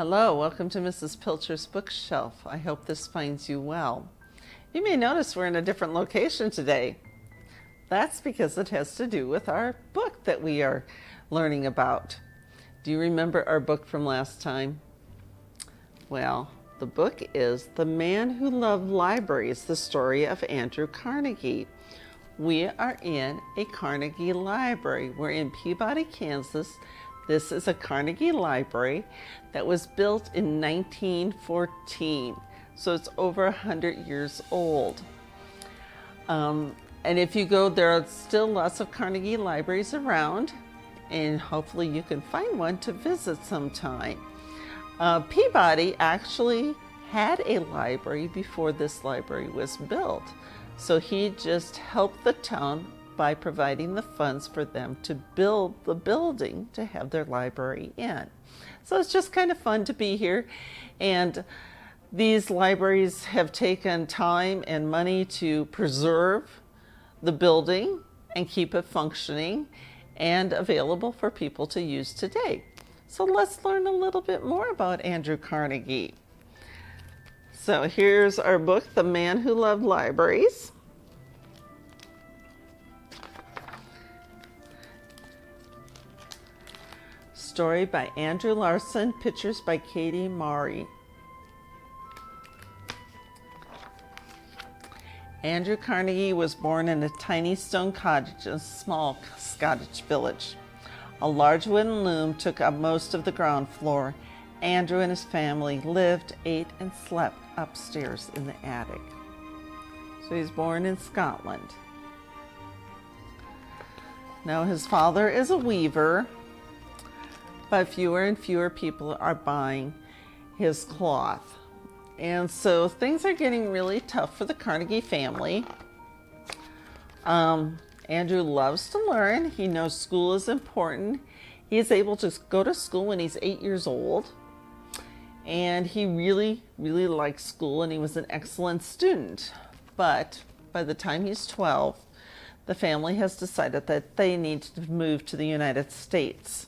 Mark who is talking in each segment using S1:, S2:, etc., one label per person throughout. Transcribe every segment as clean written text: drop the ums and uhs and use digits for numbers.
S1: Hello, welcome to Mrs. Pilcher's bookshelf. I hope this finds you well. You may notice we're in a different location today. That's because it has to do with our book that we are learning about. Do you remember our book from last time? Well, the book is The Man Who Loved Libraries, the story of Andrew Carnegie. We are in a Carnegie library. We're in Peabody, Kansas. This is a Carnegie library that was built in 1914. So it's over 100 years old. And if you go, there are still lots of Carnegie libraries around, and hopefully you can find one to visit sometime. Peabody actually had a library before this library was built. So he just helped the town by providing the funds for them to build the building to have their library in. So it's just kind of fun to be here. And these libraries have taken time and money to preserve the building and keep it functioning and available for people to use today. So let's learn a little bit more about Andrew Carnegie. So here's our book, The Man Who Loved Libraries. Story by Andrew Larsen, pictures by Katty Maurey. Andrew Carnegie was born in a tiny stone cottage in a small Scottish village. A large wooden loom took up most of the ground floor. Andrew and his family lived, ate, and slept upstairs in the attic. So he's born in Scotland. Now his father is a weaver, but fewer and fewer people are buying his cloth. And so things are getting really tough for the Carnegie family. Andrew loves to learn. He knows school is important. He is able to go to school when he's 8 years old. And he really, really likes school, and he was an excellent student. But by the time he's 12, the family has decided that they need to move to the United States.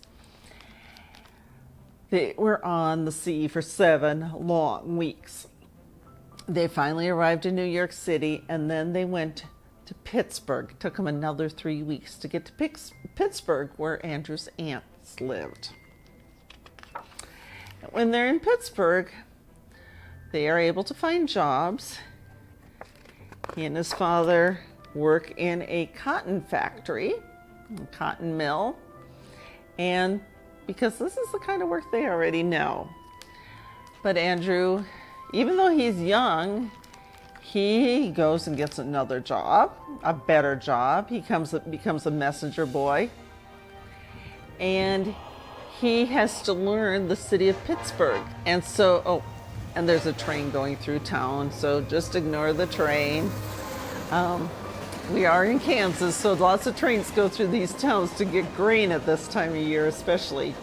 S1: They were on the sea for 7 long weeks. They finally arrived in New York City, and then they went to Pittsburgh. It took them another 3 weeks to get to Pittsburgh, where Andrew's aunts lived. When they're in Pittsburgh, they are able to find jobs. He and his father work in a cotton factory, a cotton mill, and because this is the kind of work they already know. But Andrew, even though he's young, he goes and gets another job, a better job. He becomes a messenger boy. And he has to learn the city of Pittsburgh. And so, and there's a train going through town, so just ignore the train. We are in Kansas, so lots of trains go through these towns to get grain at this time of year, especially.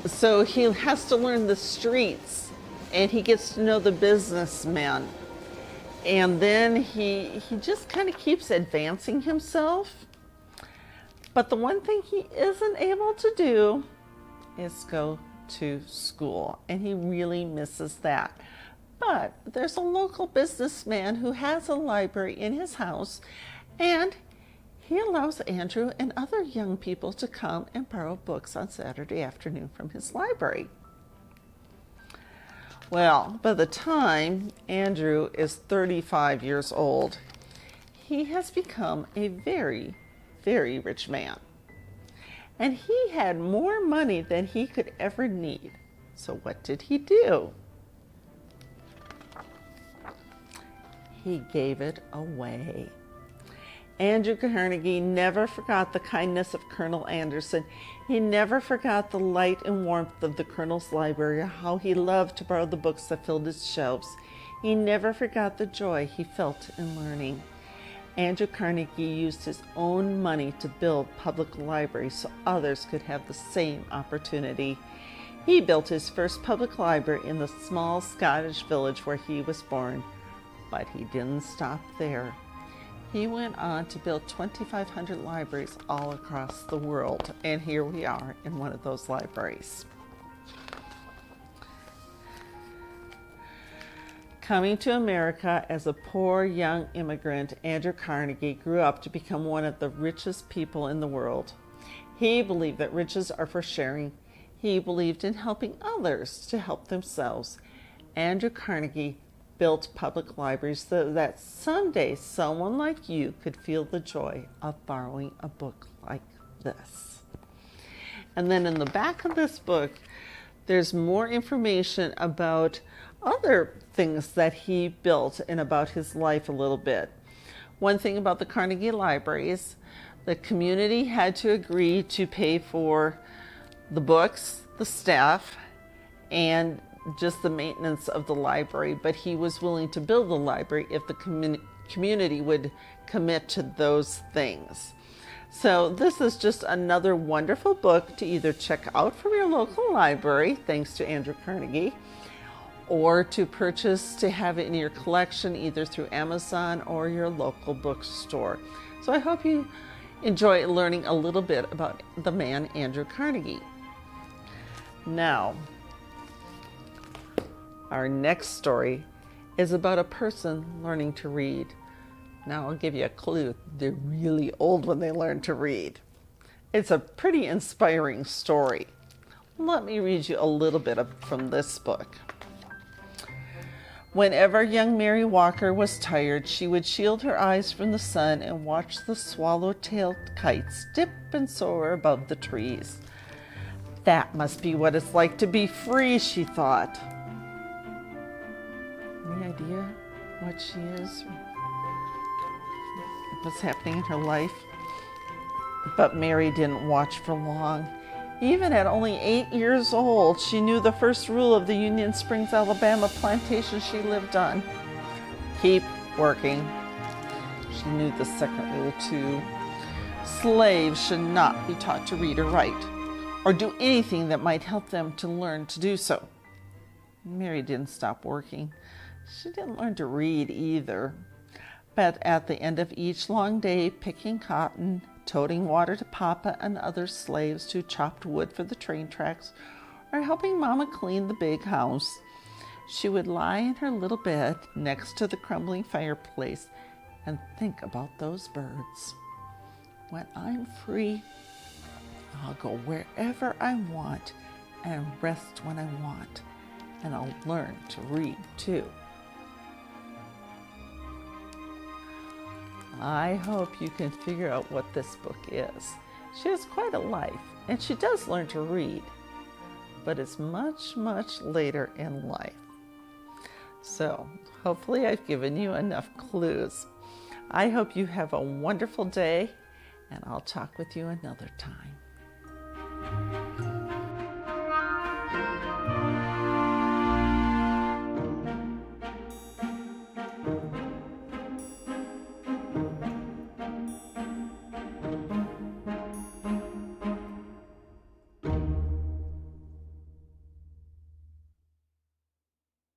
S1: So he has to learn the streets, and he gets to know the businessmen. And then he just kind of keeps advancing himself. But the one thing he isn't able to do is go to school, and he really misses that. But there's a local businessman who has a library in his house, and he allows Andrew and other young people to come and borrow books on Saturday afternoon from his library. Well, by the time Andrew is 35 years old, he has become a very, very rich man. And he had more money than he could ever need. So what did he do? He gave it away. Andrew Carnegie never forgot the kindness of Colonel Anderson. He never forgot the light and warmth of the Colonel's library, how he loved to borrow the books that filled his shelves. He never forgot the joy he felt in learning. Andrew Carnegie used his own money to build public libraries so others could have the same opportunity. He built his first public library in the small Scottish village where he was born. But he didn't stop there. He went on to build 2,500 libraries all across the world, and here we are in one of those libraries. Coming to America as a poor young immigrant, Andrew Carnegie grew up to become one of the richest people in the world. He believed that riches are for sharing. He believed in helping others to help themselves. Andrew Carnegie built public libraries so that someday someone like you could feel the joy of borrowing a book like this. And then in the back of this book, there's more information about other things that he built and about his life a little bit. One thing about the Carnegie libraries, the community had to agree to pay for the books, the staff, and just the maintenance of the library, but he was willing to build the library if the community would commit to those things. So this is just another wonderful book to either check out from your local library, thanks to Andrew Carnegie, or to purchase to have it in your collection either through Amazon or your local bookstore. So I hope you enjoy learning a little bit about the man Andrew Carnegie. Now, our next story is about a person learning to read. Now I'll give you a clue. They're really old when they learn to read. It's a pretty inspiring story. Let me read you a little bit from this book. Whenever young Mary Walker was tired, she would shield her eyes from the sun and watch the swallow-tailed kites dip and soar above the trees. That must be what it's like to be free, she thought. Any idea what she is? What's happening in her life? But Mary didn't watch for long. Even at only 8 years old, she knew the first rule of the Union Springs, Alabama plantation she lived on. Keep working. She knew the second rule too. Slaves should not be taught to read or write, or do anything that might help them to learn to do so. Mary didn't stop working. She didn't learn to read either. But at the end of each long day, picking cotton, toting water to Papa and other slaves who chopped wood for the train tracks, or helping Mama clean the big house, she would lie in her little bed next to the crumbling fireplace and think about those birds. When I'm free, I'll go wherever I want and rest when I want, and I'll learn to read too. I hope you can figure out what this book is. She has quite a life, and she does learn to read, but it's much, much later in life. So hopefully I've given you enough clues. I hope you have a wonderful day, and I'll talk with you another time.